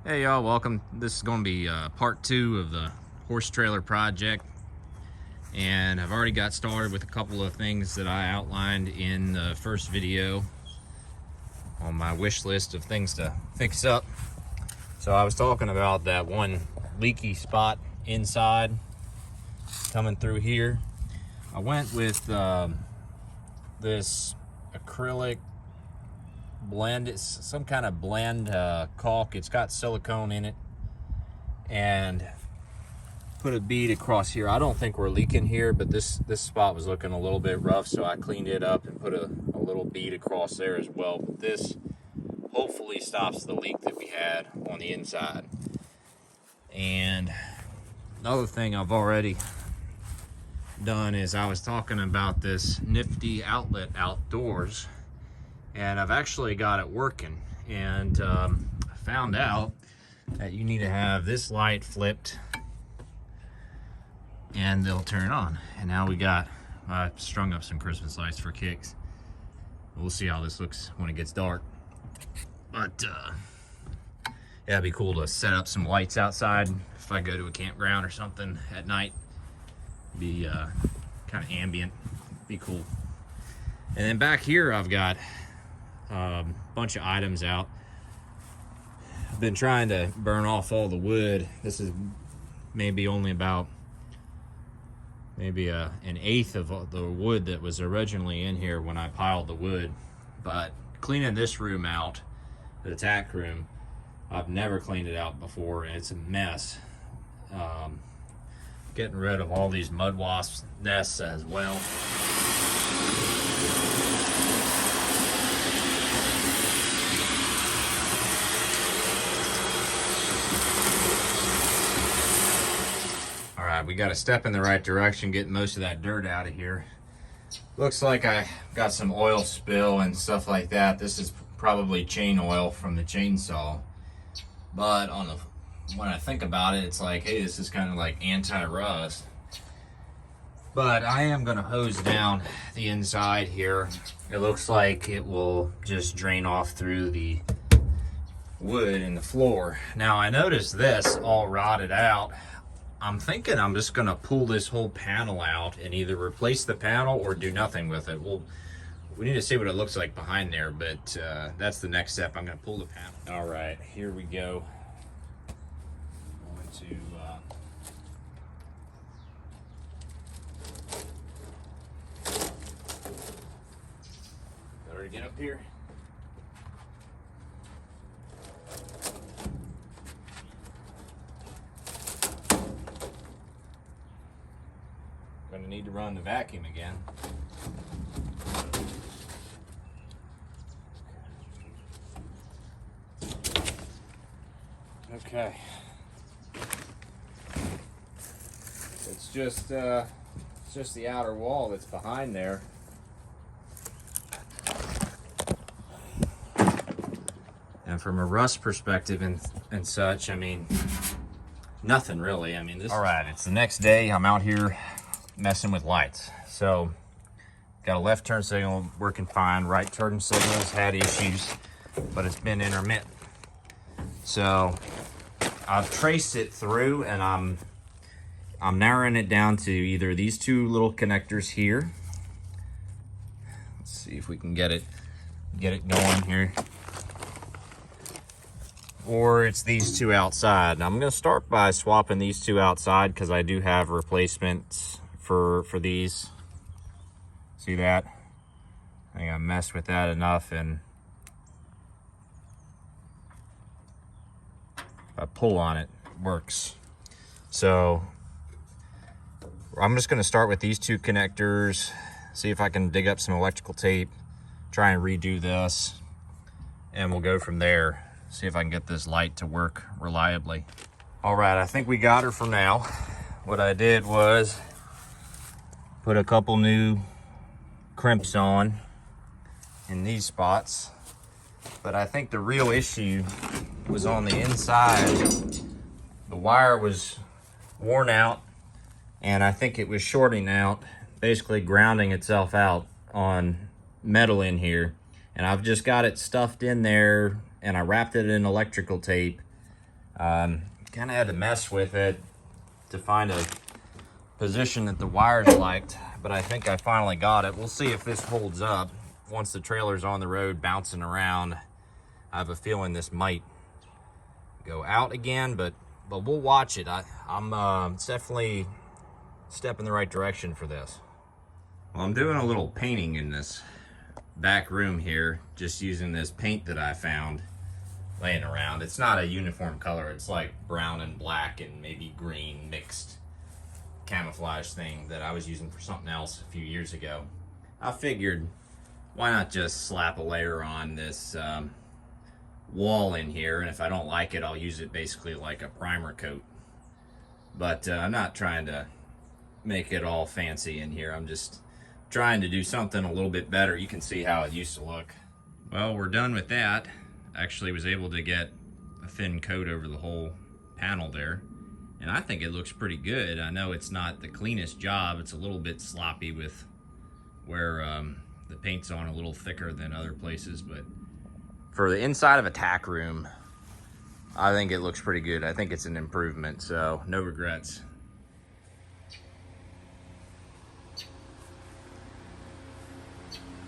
Hey y'all, welcome. This is going to be part 2 of the horse trailer project, and I've already got started with a couple of things that I outlined in the first video on my wish list of things to fix up. So I was talking about that one leaky spot inside coming through here. I went with this acrylic blend. It's some kind of blend caulk. It's got silicone in it, and put a bead across here. I don't think we're leaking here, but this spot was looking a little bit rough, so I cleaned it up and put a little bead across there as well. But this hopefully stops the leak that we had on the inside. And another thing I've already done is I was talking about this nifty outlet outdoors, and I've actually got it working. And I found out that you need to have this light flipped and they'll turn on. And now I strung up some Christmas lights for kicks. We'll see how this looks when it gets dark. But yeah, it'd be cool to set up some lights outside if I go to a campground or something at night. Be kind of ambient, be cool. And then back here I've got a bunch of items out. I've been trying to burn off all the wood. This is maybe only about an eighth of the wood that was originally in here when I piled the wood. But cleaning this room out, the tack room, I've never cleaned it out before, and it's a mess. Getting rid of all these mud wasp nests as well. All right, we got a step in the right direction, getting most of that dirt out of here. Looks like I got some oil spill and stuff like that. This is probably chain oil from the chainsaw. But when I think about it, it's like, hey, this is kind of like anti-rust. But I am gonna hose down the inside here. It looks like it will just drain off through the wood in the floor. Now I noticed this all rotted out. I'm thinking I'm just gonna pull this whole panel out and either replace the panel or do nothing with it. We need to see what it looks like behind there, but that's the next step. I'm gonna pull the panel. All right, here we go. I'm going to better get up here. Gonna need to run the vacuum again. Okay. It's just the outer wall that's behind there. And from a rust perspective and such, I mean, nothing really. I mean, this. All right, it's the next day. I'm out here messing with lights. So, got a left turn signal working fine. Right turn signal's had issues, but it's been intermittent. So, I've traced it through, and I'm narrowing it down to either these two little connectors here. Let's see if we can get it going here. Or it's these two outside. Now I'm going to start by swapping these two outside because I do have replacements for these. See that? I think I messed with that enough, and if I pull on it, it works. So I'm just going to start with these two connectors, see if I can dig up some electrical tape, try and redo this, and we'll go from there. See if I can get this light to work reliably. All right, I think we got her for now. What I did was put a couple new crimps on in these spots, but I think the real issue was on the inside. The wire was worn out, and I think it was shorting out, basically grounding itself out on metal in here. And I've just got it stuffed in there, and I wrapped it in electrical tape, Kind of had to mess with it to find a position that the wires liked, but I think I finally got it. We'll see if this holds up. Once the trailer's on the road bouncing around, I have a feeling this might go out again, but we'll watch it. I'm it's definitely a step in the right direction for this. Well, I'm doing a little painting in this back room here, just using this paint that I found laying around. It's not a uniform color. It's like brown and black and maybe green mixed camouflage thing that I was using for something else a few years ago. I figured, why not just slap a layer on this wall in here, and if I don't like it, I'll use it basically like a primer coat. But I'm not trying to make it all fancy in here. I'm just trying to do something a little bit better. You can see how it used to look. Well, we're done with that. Actually was able to get a thin coat over the whole panel there, and I think it looks pretty good. I know it's not the cleanest job. It's a little bit sloppy with where the paint's on a little thicker than other places, but for the inside of a tack room, I think it looks pretty good. I think it's an improvement, so no regrets.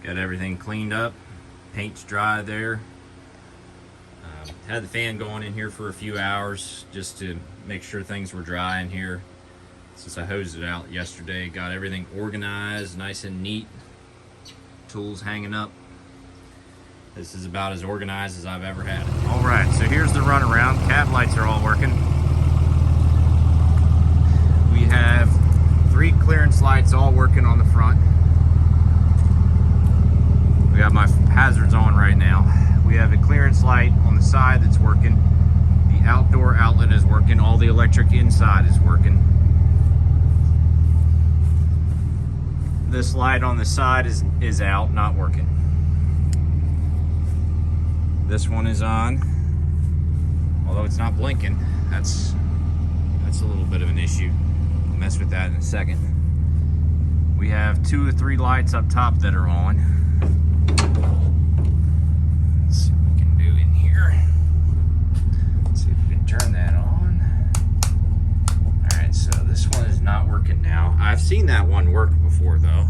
Got everything cleaned up, paint's dry there. Had the fan going in here for a few hours just to make sure things were dry in here. Since I hosed it out yesterday, got everything organized, nice and neat. Tools hanging up. This is about as organized as I've ever had it. All right, so here's the runaround. Cab lights are all working. We have 3 clearance lights all working on the front. We got my hazards on right now. We have a clearance light on the side that's working. The outdoor outlet is working. All the electric inside is working. This light on the side is out, not working. This one is on, although it's not blinking. That's a little bit of an issue. I'll mess with that in a second. We have 2 or 3 lights up top that are on. Let's see what we can do in here. Let's see if we can turn that on. All right, so this one is not working now. I've seen that one work before though.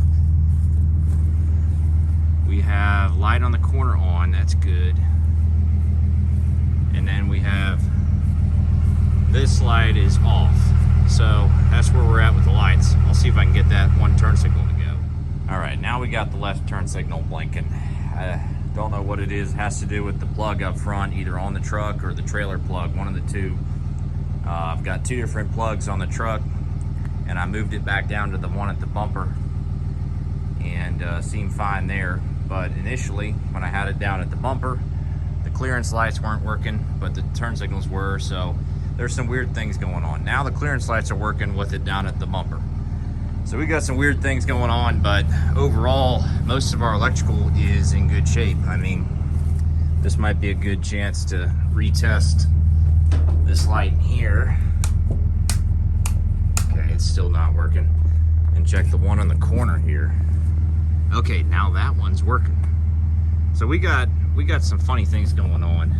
We have light on the corner on, that's good. And then we have this light is off. So that's where we're at with the lights. I'll see if I can get that one turn signal to go. All right, now we got the left turn signal blinking. I don't know what it is. It has to do with the plug up front, either on the truck or the trailer plug, one of the two. I've got 2 different plugs on the truck, and I moved it back down to the one at the bumper, and seemed fine there. But initially, when I had it down at the bumper, the clearance lights weren't working, but the turn signals were, so there's some weird things going on. Now the clearance lights are working with it down at the bumper. So we got some weird things going on, but overall, most of our electrical is in good shape. I mean, this might be a good chance to retest this light here. Okay, it's still not working. And check the one on the corner here. Okay, now that one's working. So we got some funny things going on.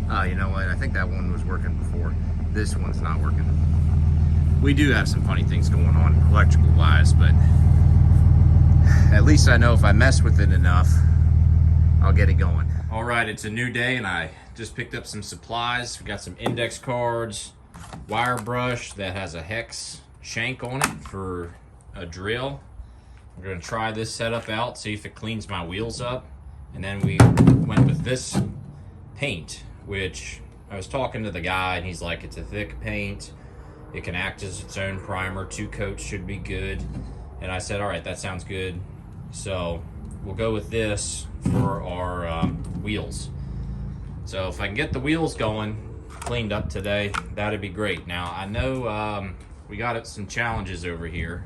Oh, you know what? I think that one was working before. This one's not working. We do have some funny things going on electrical wise, but at least I know if I mess with it enough, I'll get it going. All right, it's a new day and I just picked up some supplies. We got some index cards, wire brush that has a hex shank on it for a drill. We're gonna try this setup out, see if it cleans my wheels up. And then we went with this paint, which I was talking to the guy and he's like, it's a thick paint. It can act as its own primer. 2 coats should be good. And I said, all right, that sounds good. So we'll go with this for our wheels. So if I can get the wheels going, cleaned up today, that'd be great. Now I know we got some challenges over here.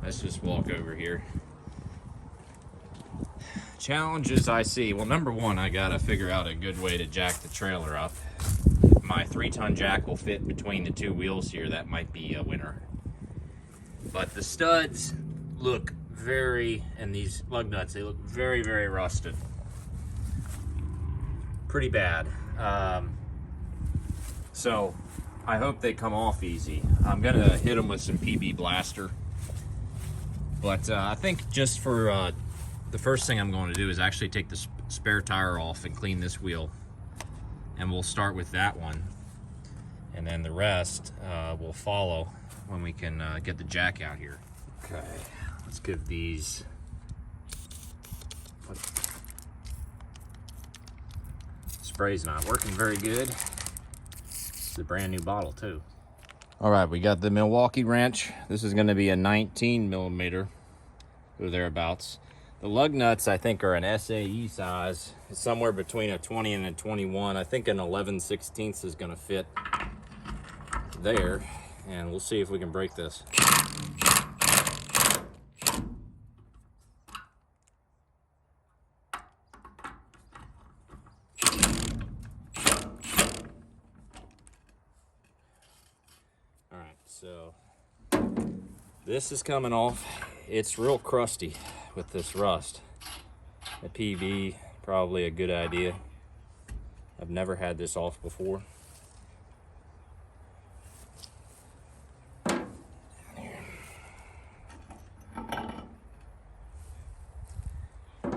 Let's just walk over here. Challenges I see. Well, number one, I gotta figure out a good way to jack the trailer up. My 3-ton jack will fit between the 2 wheels here. That might be a winner. But the studs look and these lug nuts, they look very, very rusted. Pretty bad. So I hope they come off easy. I'm gonna hit them with some PB Blaster. But I think just for the first thing I'm going to do is actually take the spare tire off and clean this wheel. And we'll start with that one. And then the rest will follow when we can get the jack out here. Okay, let's give these... Spray's not working very good. It's a brand new bottle too. All right, we got the Milwaukee wrench. This is gonna be a 19 millimeter or thereabouts. The lug nuts, I think, are an SAE size. It's somewhere between a 20 and a 21. I think an 11/16 is gonna fit there, and we'll see if we can break this. All right, so this is coming off. It's real crusty with this rust. A PB, probably a good idea. I've never had this off before.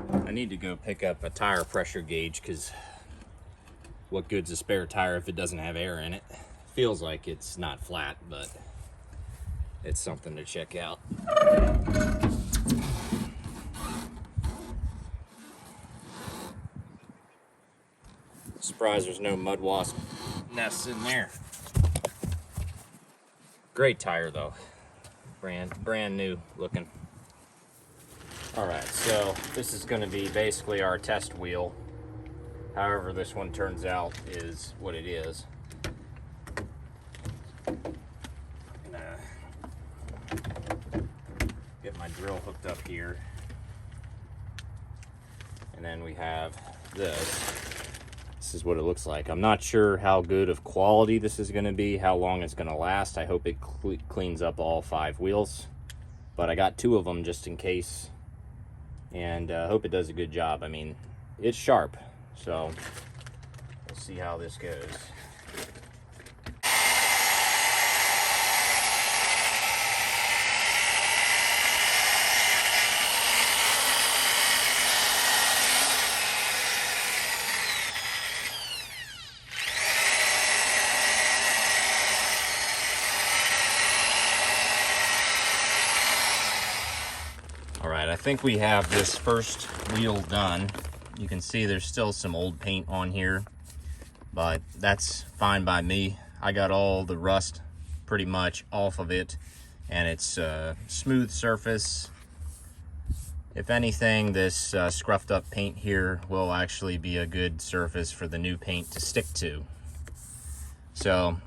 I need to go pick up a tire pressure gauge, because what good's a spare tire if it doesn't have air in it? Feels like it's not flat, but it's something to check out. Surprised there's no mud wasp nests in there. Great tire though, brand new looking. All right, so this is going to be basically our test wheel. However this one turns out is what it is. Get my drill hooked up here, and then we have this. This is what it looks like. I'm not sure how good of quality this is going to be, how long it's going to last. I hope it cleans up all 5 wheels, but I got 2 of them just in case, and I hope it does a good job. I mean, it's sharp, so we'll see how this goes. All right, I think we have this first wheel done. You can see there's still some old paint on here, but that's fine by me. I got all the rust pretty much off of it, and it's a smooth surface. If anything, this scruffed up paint here will actually be a good surface for the new paint to stick to. So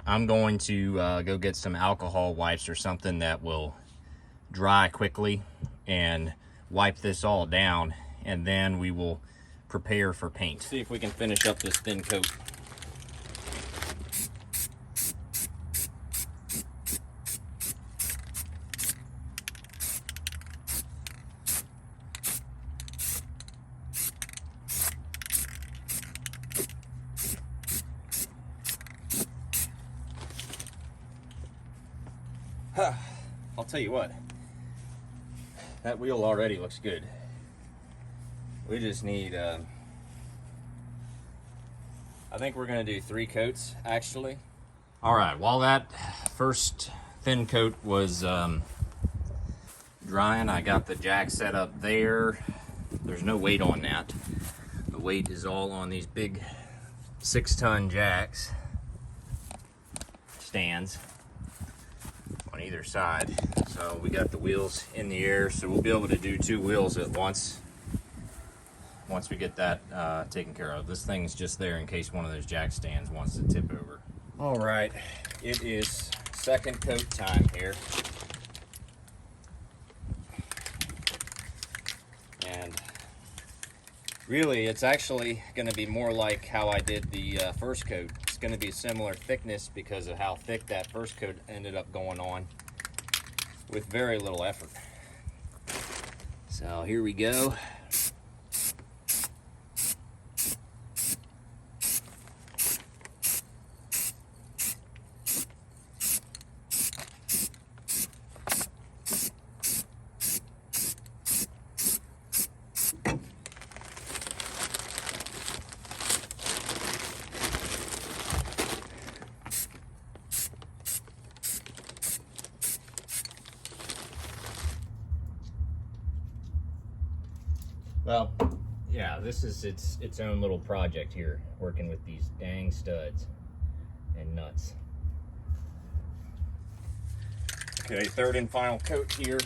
I'm going to go get some alcohol wipes or something that will dry quickly and wipe this all down, and then we will prepare for paint. See if we can finish up this thin coat. I'll tell you what, that wheel already looks good. We just need, I think we're gonna do 3 coats actually. All right, while that first thin coat was drying, I got the jack set up there. There's no weight on that. The weight is all on these big 6-ton jacks stands on either side. So we got the wheels in the air, so we'll be able to do 2 wheels at once we get that taken care of. This thing's just there in case one of those jack stands wants to tip over. All right, it is second coat time here. And really, it's actually going to be more like how I did the first coat. It's going to be similar thickness because of how thick that first coat ended up going on with very little effort. So here we go. Well, yeah, this is its own little project here, working with these dang studs and nuts. Okay, third and final coat here.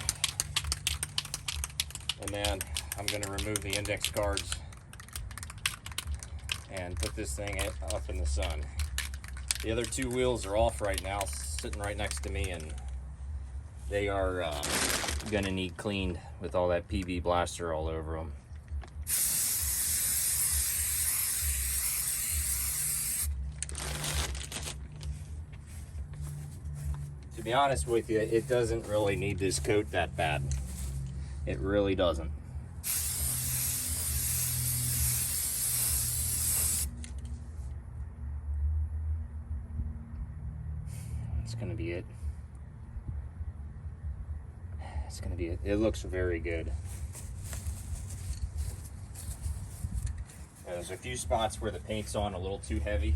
And then I'm going to remove the index cards and put this thing up in the sun. The other two wheels are off right now, sitting right next to me, and they are going to need cleaned with all that PB Blaster all over them. To be honest with you, it doesn't really need this coat that bad. It really doesn't. It's gonna be it. It's gonna be it. It looks very good. There's a few spots where the paint's on a little too heavy,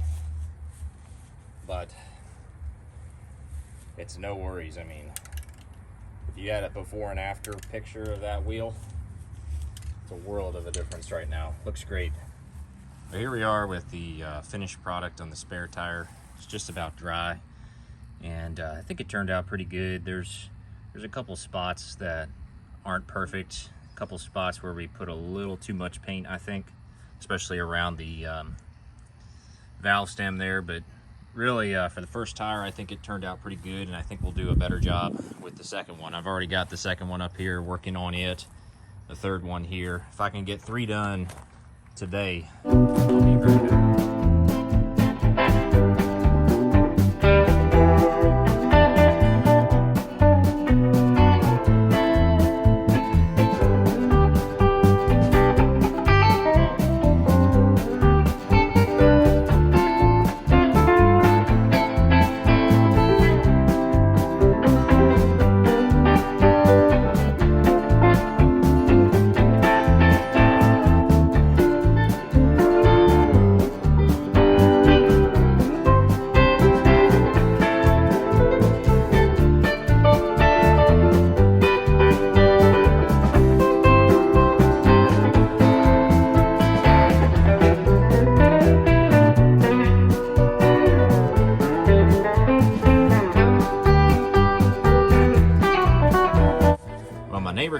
but it's no worries. I mean, if you had a before and after picture of that wheel, it's a world of a difference right now. Looks great. So here we are with the finished product on the spare tire. It's just about dry, and I think it turned out pretty good. There's a couple spots that aren't perfect, a couple spots where we put a little too much paint, I think, especially around the valve stem there, but really for the first tire I think it turned out pretty good, and I think we'll do a better job with the second one. I've already got the second one up here working on it, the third one here. If I can get 3 done today, I'll be very happy.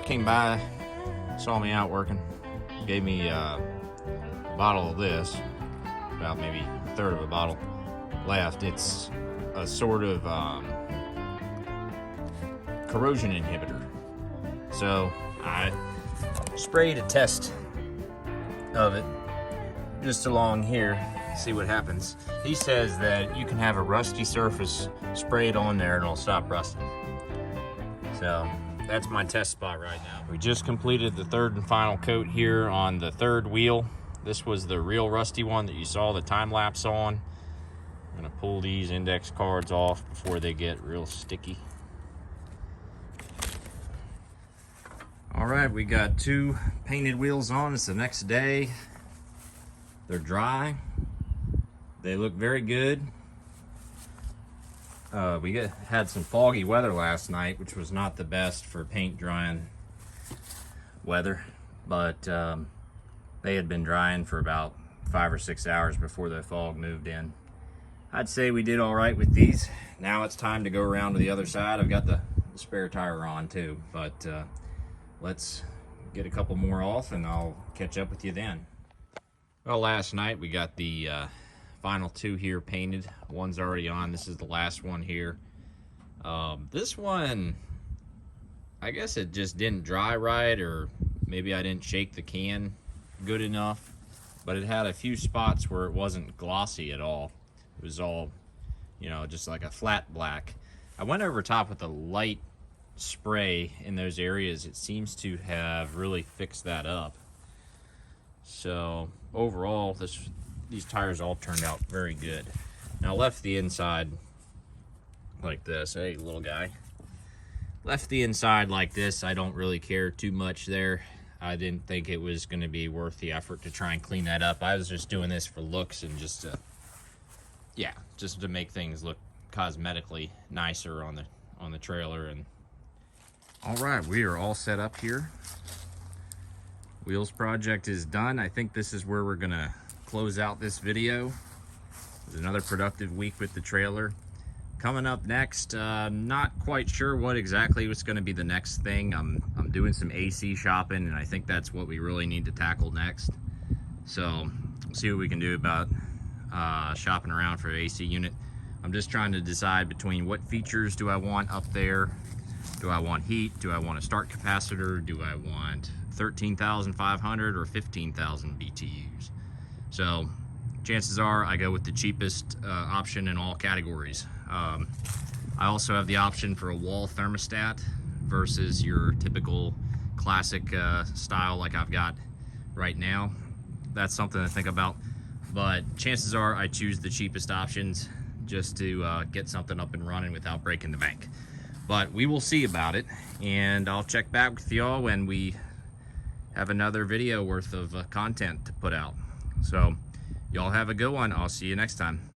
Came by, saw me out working, gave me a bottle of this, about maybe a third of a bottle left. It's a sort of corrosion inhibitor. So I sprayed a test of it just along here, see what happens. He says that you can have a rusty surface, spray it on there and it'll stop rusting. So that's my test spot right now. We just completed the third and final coat here on the third wheel. This was the real rusty one that you saw the time lapse on. I'm gonna pull these index cards off before they get real sticky. All right, we got 2 painted wheels on. It's the next day. They're dry. They look very good. We had some foggy weather last night, which was not the best for paint drying weather, but they had been drying for about 5 or 6 hours before the fog moved in. I'd say we did all right with these. Now it's time to go around to the other side. I've got the spare tire on too, but let's get a couple more off and I'll catch up with you then. Well, last night we got the final 2 here painted. One's already on. This is the last one here. This one, I guess it just didn't dry right, or maybe I didn't shake the can good enough, but it had a few spots where it wasn't glossy at all. It was all, you know, just like a flat black. I went over top with a light spray in those areas. It seems to have really fixed that up. So overall, these tires all turned out very good. Now, I left the inside like this. Hey, little guy. Left the inside like this. I don't really care too much there. I didn't think it was going to be worth the effort to try and clean that up. I was just doing this for looks and just to make things look cosmetically nicer on the trailer. And all right, we are all set up here. Wheels project is done. I think this is where we're gonna close out this video. It was another productive week with the trailer. Coming up next, not quite sure what exactly was going to be the next thing. I'm doing some AC shopping, and I think that's what we really need to tackle next. So we'll see what we can do about shopping around for the AC unit. I'm just trying to decide between what features do I want up there. Do I want heat? Do I want a start capacitor? Do I want 13,500 or 15,000 BTUs? So chances are I go with the cheapest option in all categories. I also have the option for a wall thermostat versus your typical classic style like I've got right now. That's something to think about, but chances are I choose the cheapest options just to get something up and running without breaking the bank. But we will see about it, and I'll check back with y'all when we have another video worth of content to put out. So y'all have a good one. I'll see you next time.